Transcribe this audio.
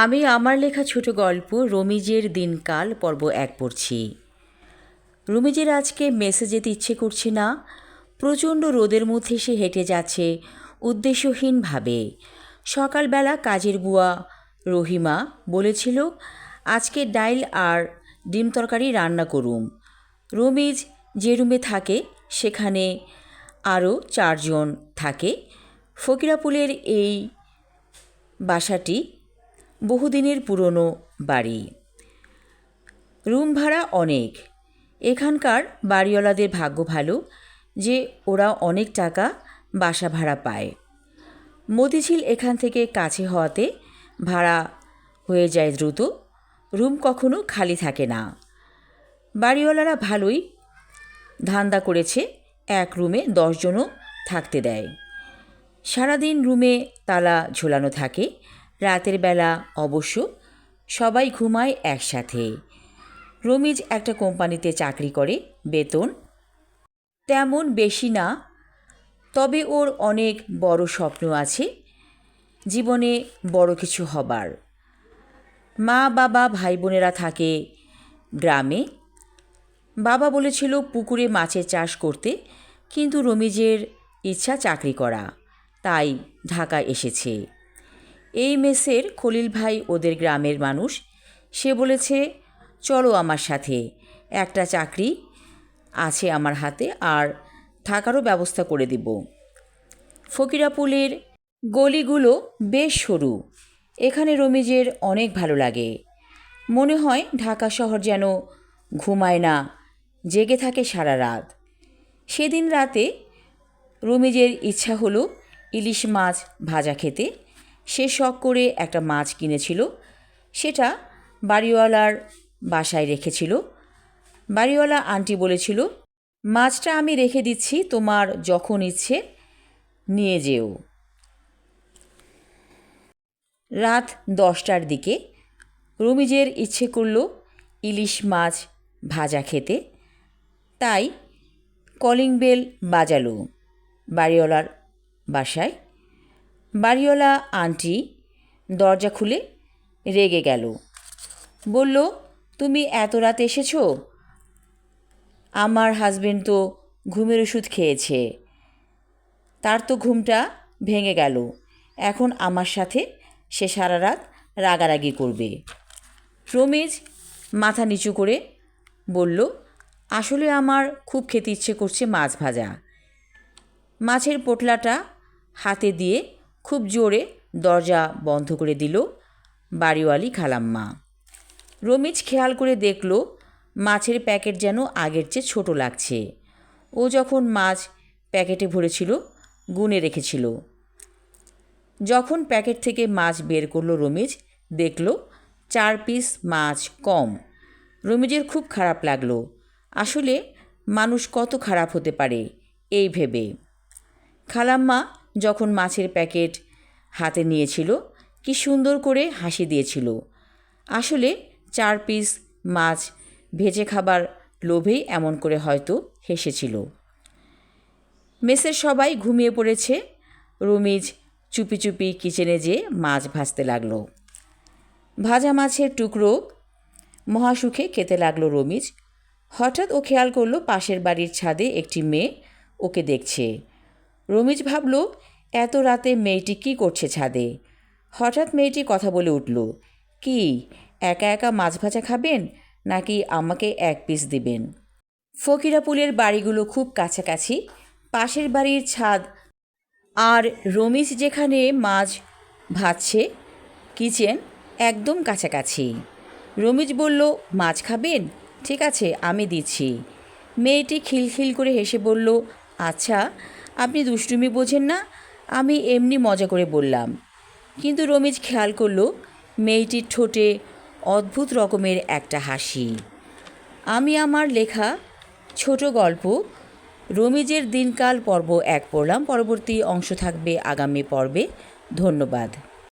আমি আমার লেখা ছোট গল্প রমিজের দিনকাল পর্ব ১ পড়ছি। রমিজের আজকে মেসে যেতে ইচ্ছে করছে না। প্রচণ্ড রোদের মধ্যে সে হেঁটে যাচ্ছে উদ্দেশ্যহীনভাবে। সকালবেলা কাজের বুয়া রহিমা বলেছিল আজকে ডাইল আর ডিম তরকারি রান্না করুম। রমিজ যে রুমে থাকে সেখানে আরও ৪ জন থাকে। ফকিরাপুলের এই বাসাটি বহুদিনের পুরনো বাড়ি। রুম ভাড়া অনেক। এখানকার বাড়িওয়ালাদের ভাগ্য ভালো যে ওরা অনেক টাকা বাসা ভাড়া পায়। মতিঝিল এখান থেকে কাছে হওয়াতে ভাড়া হয়ে যায় দ্রুত। রুম কখনো খালি থাকে না। বাড়িওয়ালারা ভালোই ধান্দা করেছে, এক রুমে ১০ জনও থাকতে দেয়। সারাদিন রুমে তালা ঝোলানো থাকে। রাতের বেলা অবশ্য সবাই ঘুমায় একসাথে। রমিজ একটা কোম্পানিতে চাকরি করে, বেতন তেমন বেশি না, তবে ওর অনেক বড় স্বপ্ন আছে জীবনে বড় কিছু হবার। মা বাবা ভাই বোনেরা থাকে গ্রামে। বাবা বলেছিল পুকুরে মাছের চাষ করতে, কিন্তু রমিজের ইচ্ছা চাকরি করা, তাই ঢাকা এসেছে। এই মেসের খলিল ভাই ওদের গ্রামের মানুষ। সে বলেছে চলো আমার সাথে, একটা চাকরি আছে আমার হাতে আর থাকারও ব্যবস্থা করে দিব। ফকিরাপুলের গলিগুলো বেশ সরু। এখানে রমিজের অনেক ভালো লাগে। মনে হয় ঢাকা শহর যেন ঘুমায় না, জেগে থাকে সারা রাত। সেদিন রাতে রমিজের ইচ্ছা হলো ইলিশ মাছ ভাজা খেতে। সে শখ করে একটা মাছ কিনেছিল, সেটা বাড়িওয়ালার বাসায় রেখেছিল। বাড়িওয়ালা আন্টি বলেছিল মাছটা আমি রেখে দিচ্ছি, তোমার যখন ইচ্ছে নিয়ে যেও। রাত ১০টার দিকে রমিজের ইচ্ছে করল ইলিশ মাছ ভাজা খেতে, তাই কলিং বেল বাজালো বাড়িওয়ালার বাসায়। বাড়িওয়ালা আন্টি দরজা খুলে রেগে গেল, বলল তুমি এত রাতে এসেছো? আমার হাজবেন্ড তো ঘুমের ওষুধ খেয়েছে, তার তো ঘুমটা ভেঙে গেল। এখন আমার সাথে সে সারা রাত রাগারাগি করবে। রমিজ মাথা নিচু করে বলল আসলে আমার খুব খেতে ইচ্ছে করছে মাছ ভাজা। মাছের পোটলাটা হাতে দিয়ে খুব জোরে দরজা বন্ধ করে দিল বাড়িওয়ালি খালাম্মা। রমিজ খেয়াল করে দেখল মাছের প্যাকেট যেন আগের চেয়ে ছোট লাগছে। ও যখন মাছ প্যাকেটে ভরেছিল গুনে রেখেছিল। যখন প্যাকেট থেকে মাছ বের করলো রমিজ দেখল ৪ পিস মাছ কম। রমিজের খুব খারাপ লাগলো। আসলে মানুষ কত খারাপ হতে পারে এই ভেবে। খালাম্মা যখন মাছের প্যাকেট হাতে নিয়েছিল কি সুন্দর করে হাসি দিয়েছিল। আসলে ৪ পিস মাছ ভেজে খাবার লোভেই এমন করে হয়তো হেসেছিল। মেসের সবাই ঘুমিয়ে পড়েছে। রমিজ চুপি চুপি কিচেনে যেয়ে মাছ ভাজতে লাগলো। ভাজা মাছের টুকরো মহাসুখে খেতে লাগলো রমিজ। হঠাৎ ও খেয়াল করলো পাশের বাড়ির ছাদে একটি মেয়ে ওকে দেখছে। রমিজ ভাবল এত রাতে মেয়েটি কী করছে ছাদে। হঠাৎ মেয়েটি কথা বলে উঠল, কি একা একা মাছ ভাজা খাবেন নাকি আমাকে ১ পিস দিবেন? ফকিরাপুলের বাড়িগুলো খুব কাছাকাছি। পাশের বাড়ির ছাদ আর রমিজ যেখানে মাছ ভাজছে কিচেন একদম কাছাকাছি। রমিজ বলল মাছ খাবেন? ঠিক আছে আমি দিচ্ছি। মেয়েটি খিলখিল করে হেসে বলল আচ্ছা, আপনি দুষ্টুমি বোঝেন না, আমি এমনি মজা করে বললাম। কিন্তু রমিজ খেয়াল করল মেয়েটির ঠোঁটে অদ্ভুত রকমের একটা হাসি। আমি আমার লেখা ছোট গল্প রমিজের দিনকাল পর্ব ১ পড়লাম। পরবর্তী অংশ থাকবে আগামী পর্বে। ধন্যবাদ।